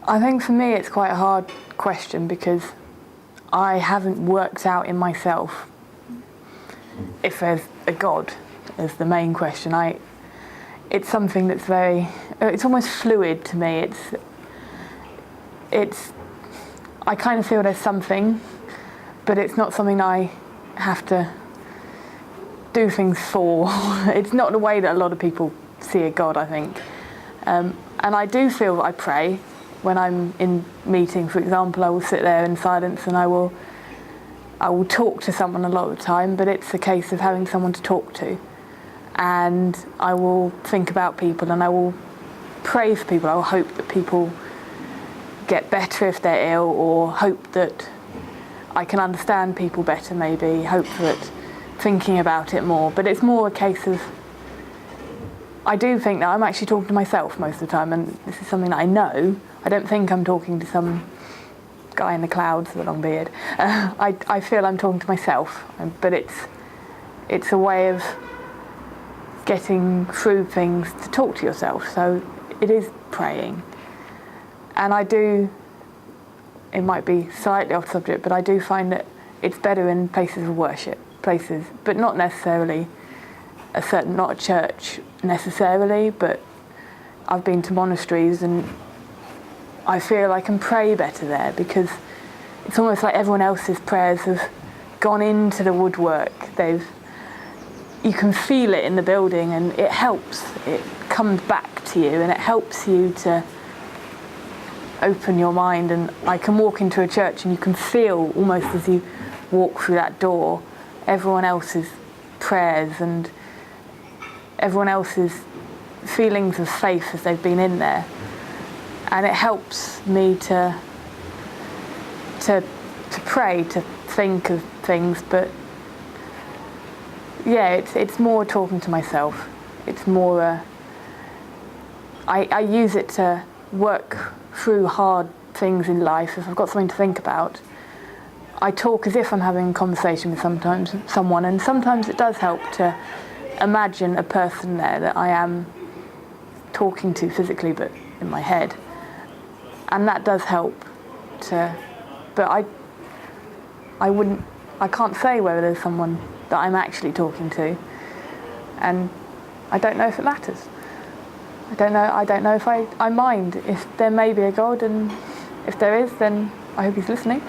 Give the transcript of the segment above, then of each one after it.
I think for me it's quite a hard question because I haven't worked out in myself if there's a God as the main question. It's something that's it's almost fluid to me. I kind of feel there's something, but it's not something I have to do things for. It's not the way that a lot of people see a God, I think. And I do feel that I pray when I'm in meeting, for example. I will sit there in silence and I will talk to someone a lot of the time, but it's a case of having someone to talk to. And I will think about people and I will pray for people. I will hope that people get better if they're ill, or hope that I can understand people better maybe, hope that thinking about it more. But it's more a case of, I do think that I'm actually talking to myself most of the time, and this is something that I know. I don't think I'm talking to some guy in the clouds with a long beard. I feel I'm talking to myself, but it's a way of getting through things to talk to yourself. So it is praying. And I do, it might be slightly off subject, but I do find that it's better in places of worship, but not necessarily not a church necessarily, but I've been to monasteries and I feel I can pray better there because it's almost like everyone else's prayers have gone into the woodwork. You can feel it in the building and it helps. It comes back to you and it helps you to open your mind. And I can walk into a church and you can feel almost as you walk through that door everyone else's prayers and everyone else's feelings of faith as they've been in there. And it helps me to pray, to think of things, but yeah, it's more talking to myself. It's more, I use it to work through hard things in life. If I've got something to think about, I talk as if I'm having a conversation with someone, and sometimes it does help to imagine a person there that I am talking to physically, but in my head. And that does help but I can't say whether there's someone that I'm actually talking to, and I don't know if it matters. I don't know if I mind if there may be a God, and if there is, then I hope he's listening.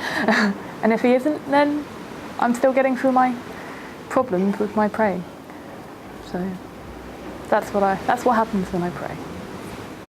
And if he isn't, then I'm still getting through my problems with my praying. So that's what happens when I pray.